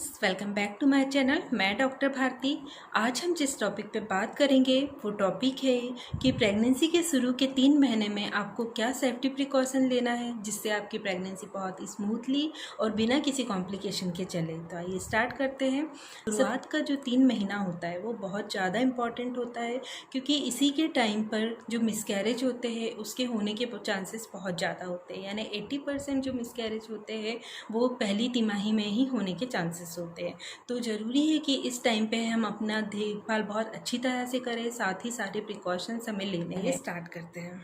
Friends, welcome back to my channel. मैं doctor Bharti. आज हम जिस टॉपिक पे बात करेंगे वो टॉपिक है कि प्रेगनेंसी के शुरू के 3 महीने में आपको क्या सेफ्टी प्रिकॉशन लेना है जिससे आपकी प्रेगनेंसी बहुत स्मूथली और बिना किसी कॉम्प्लिकेशन के चले। तो आइए स्टार्ट करते हैं। शुरुआत का जो 3 महीना होता है वो बहुत ज़्यादा इम्पॉर्टेंट होता है क्योंकि इसी के टाइम पर जो मिसकैरेज होते हैं उसके होने के चांसेस बहुत ज़्यादा होते हैं, यानी 80% जो मिसकैरेज होते हैं वो पहली तिमाही में ही होने के चांसेस होते हैं। तो ज़रूरी है कि इस टाइम पे हम अपना देखभाल बहुत अच्छी तरह से करें, साथ ही सारे प्रिकॉशंस हमें लेने हैं। स्टार्ट करते हैं।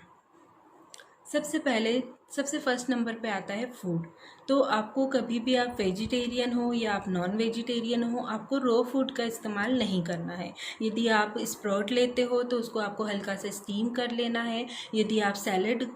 सबसे फर्स्ट नंबर पे आता है फूड। तो आपको कभी भी, आप वेजिटेरियन हो या आप नॉन वेजिटेरियन हो, आपको रॉ फूड का इस्तेमाल नहीं करना है। यदि आप स्प्राउट लेते हो तो उसको आपको हल्का सा स्टीम कर लेना है। यदि आप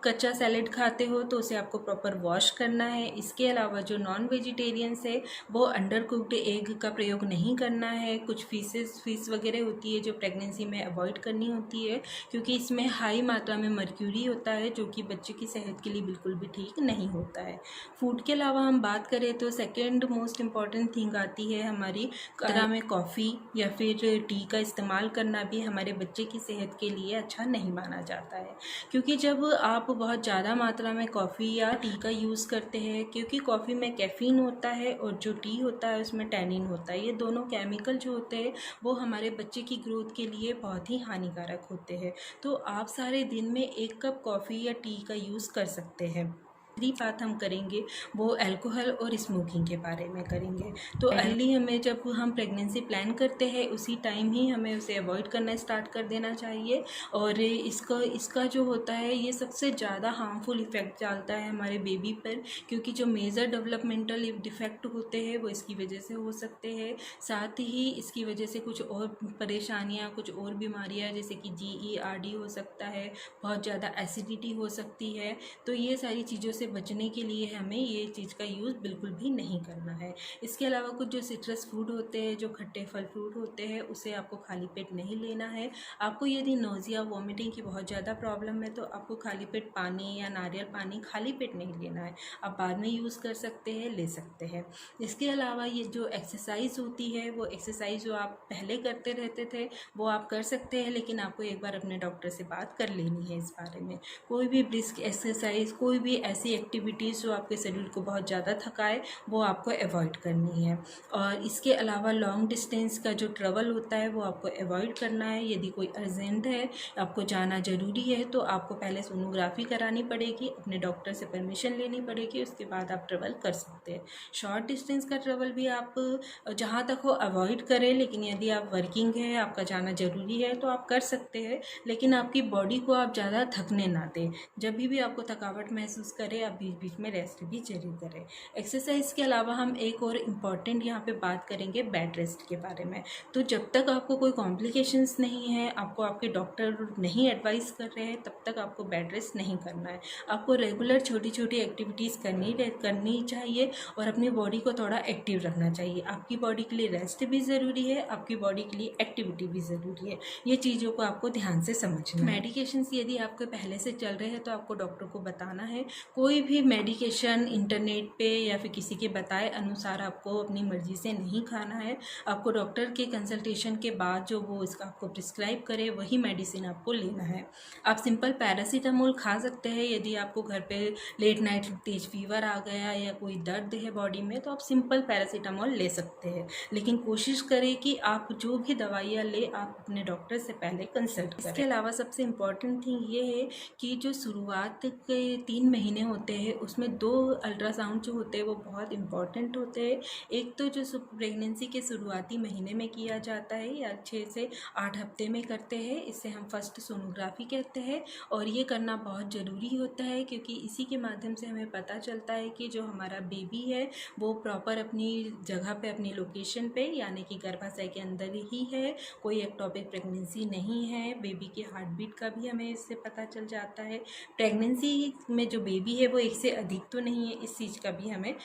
कच्चा सैलेड खाते हो तो उसे आपको प्रॉपर वॉश करना है। इसके अलावा जो नॉन वेजिटेरियंस है वो अंडर कुक्ड एग का प्रयोग नहीं करना है। कुछ फिश वगैरह होती है जो प्रेगनेंसी में अवॉइड करनी होती है क्योंकि इसमें हाई मात्रा में मर्क्यूरी होता है जो कि बच्चे की सेहत के लिए बिल्कुल भी ठीक नहीं होता है। फूड के अलावा हम बात करें तो सेकेंड मोस्ट इम्पॉर्टेंट थिंग आती है हमारी मात्रा में कॉफ़ी या फिर टी का इस्तेमाल करना भी हमारे बच्चे की सेहत के लिए अच्छा नहीं माना जाता है। क्योंकि जब आप बहुत ज़्यादा मात्रा में कॉफ़ी या टी का यूज़ करते हैं, क्योंकि कॉफ़ी में कैफ़ीन होता है और जो टी होता है उसमें टैनिन होता है, ये दोनों केमिकल जो होते हैं वो हमारे बच्चे की ग्रोथ के लिए बहुत ही हानिकारक होते हैं। तो आप सारे दिन में 1 कप कॉफ़ी या टी का यूज़ कर सकते हैं। दूसरी बात हम करेंगे वो अल्कोहल और स्मोकिंग के बारे में करेंगे। तो अर्ली हमें, जब हम प्रेगनेंसी प्लान करते हैं उसी टाइम ही हमें उसे अवॉइड करना स्टार्ट कर देना चाहिए। और इसका जो होता है ये सबसे ज़्यादा हार्मफुल इफ़ेक्ट डालता है हमारे बेबी पर, क्योंकि जो मेजर डेवलपमेंटल डिफेक्ट होते हैं वो इसकी वजह से हो सकते हैं। साथ ही इसकी वजह से कुछ और परेशानियाँ, कुछ और बीमारियाँ जैसे कि GERD हो सकता है, बहुत ज़्यादा एसिडिटी हो सकती है। तो ये सारी चीज़ों से बचने के लिए हमें ये चीज़ का यूज़ बिल्कुल भी नहीं करना है। इसके अलावा कुछ जो सिट्रस फूड होते हैं, जो खट्टे फल फ्रूट होते हैं, उसे आपको खाली पेट नहीं लेना है। आपको यदि नोज़िया, वॉमिटिंग की बहुत ज़्यादा प्रॉब्लम है तो आपको खाली पेट पानी या नारियल पानी खाली पेट नहीं लेना है। आप बाद में यूज़ कर सकते हैं, ले सकते हैं। इसके अलावा ये जो एक्सरसाइज होती है, वो एक्सरसाइज जो आप पहले करते रहते थे वो आप कर सकते हैं, लेकिन आपको एक बार अपने डॉक्टर से बात कर लेनी है इस बारे में। कोई भी ब्रिस्क एक्सरसाइज, कोई भी ऐसी एक्टिविटीज़ जो आपके शेड्यूल को बहुत ज़्यादा थकाए वो आपको अवॉइड करनी है। और इसके अलावा लॉन्ग डिस्टेंस का जो ट्रैवल होता है वो आपको अवॉइड करना है। यदि कोई अर्जेंट है, आपको जाना ज़रूरी है, तो आपको पहले सोनोग्राफी करानी पड़ेगी, अपने डॉक्टर से परमिशन लेनी पड़ेगी, उसके बाद आप ट्रैवल कर सकते हैं। शॉर्ट डिस्टेंस का ट्रैवल भी आप जहाँ तक हो अवॉइड करें, लेकिन यदि आप वर्किंग है, आपका जाना ज़रूरी है तो आप कर सकते हैं, लेकिन आपकी बॉडी को आप ज़्यादा थकने ना दें। जब भी आपको थकावट महसूस करें आप बीच बीच में रेस्ट भी जरूर करें। एक्सरसाइज के अलावा हम एक और इम्पॉर्टेंट यहाँ पे बात करेंगे बेड रेस्ट के बारे में। तो जब तक आपको कोई कॉम्प्लिकेशंस नहीं है, आपको आपके डॉक्टर नहीं एडवाइस कर रहे हैं, तब तक आपको बेड रेस्ट नहीं करना है। आपको रेगुलर छोटी छोटी एक्टिविटीज़ करनी चाहिए और अपनी बॉडी को थोड़ा एक्टिव रखना चाहिए। आपकी बॉडी के लिए रेस्ट भी ज़रूरी है, आपकी बॉडी के लिए एक्टिविटी भी ज़रूरी है। ये चीज़ों को आपको ध्यान से समझना है। मेडिकेशंस यदि आपके पहले से चल रहे हैं तो आपको डॉक्टर को बताना है। कोई भी मेडिकेशन इंटरनेट पे या फिर किसी के बताए अनुसार आपको अपनी मर्ज़ी से नहीं खाना है। आपको डॉक्टर के कंसल्टेशन के बाद जो वो इसका आपको प्रिस्क्राइब करे वही मेडिसिन आपको लेना है। आप सिंपल पैरासीटामोल खा सकते हैं। यदि आपको घर पे लेट नाइट तेज फीवर आ गया या कोई दर्द है बॉडी में तो आप सिंपल पैरासीटामोल ले सकते हैं, लेकिन कोशिश करें कि आप जो भी दवाइयाँ ले आप अपने डॉक्टर से पहले कंसल्ट करें। इसके अलावा सबसे इम्पॉर्टेंट थिंग ये है कि जो शुरुआत के 3 महीने होते हैं उसमें 2 अल्ट्रासाउंड जो होते हैं वो बहुत इम्पॉर्टेंट होते हैं। एक तो जो प्रेगनेंसी के शुरुआती महीने में किया जाता है या 6 से 8 हफ्ते में करते हैं, इसे हम फर्स्ट सोनोग्राफी कहते हैं। और ये करना बहुत ज़रूरी होता है क्योंकि इसी के माध्यम से हमें पता चलता है कि जो हमारा बेबी है वो प्रॉपर अपनी जगह पे, अपनी लोकेशन पे, यानी कि गर्भाशय के अंदर ही है, कोई एक्टोपिक प्रेगनेंसी नहीं है। बेबी के हार्ट बीट का भी हमें इससे पता चल जाता है। प्रेगनेंसी में जो बेबी है वो 1 से अधिक तो नहीं है, इस चीज़ का भी हमें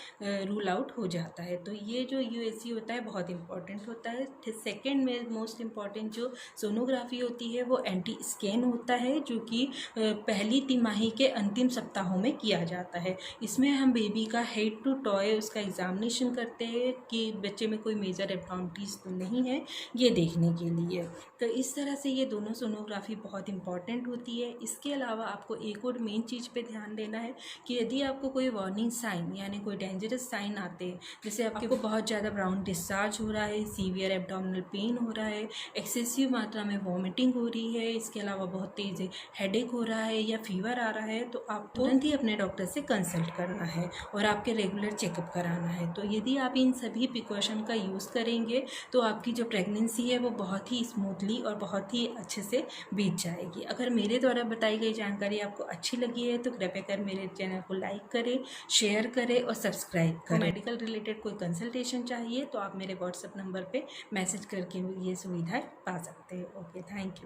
रूल आउट हो जाता है। तो ये जो यूएसजी होता है बहुत इंपॉर्टेंट होता है। सेकेंड में मोस्ट इम्पॉर्टेंट जो सोनोग्राफी होती है वो एंटी स्कैन होता है, जो कि पहली तिमाही के अंतिम सप्ताहों में किया जाता है। इसमें हम बेबी का हेड टू टॉय उसका एग्जामिनेशन करते हैं कि बच्चे में कोई मेजर एब्नॉर्मलिटीज़ तो नहीं है, ये देखने के लिए। तो इस तरह से ये दोनों सोनोग्राफी बहुत इंपॉर्टेंट होती है। इसके अलावा आपको एक और मेन चीज़ पे ध्यान देना है कि यदि आपको कोई वार्निंग साइन यानी कोई डेंजरस साइन आते हैं, जैसे आपको बहुत ज़्यादा ब्राउन डिस्चार्ज हो रहा है, सीवियर एब्डोमिनल पेन हो रहा है, एक्सेसिव मात्रा में वॉमिटिंग हो रही है, इसके अलावा बहुत तेज़ हेडेक हो रहा है या फीवर आ रहा है, तो आप तुरंत ही अपने डॉक्टर से कंसल्ट करना है और आपके रेगुलर चेकअप कराना है। तो यदि आप इन सभी प्रिकॉशन का यूज़ करेंगे तो आपकी जो प्रेगनेंसी है वो बहुत ही स्मूथली और बहुत ही अच्छे से बीत जाएगी। अगर मेरे द्वारा बताई गई जानकारी आपको अच्छी लगी है तो कृपया कर मेरे चैनल को लाइक करें, शेयर करें और सब्सक्राइब करें। मेडिकल रिलेटेड कोई कंसल्टेशन चाहिए तो आप मेरे व्हाट्सएप नंबर पे मैसेज करके ये सुविधाएं पा सकते हैं। Okay, thank you.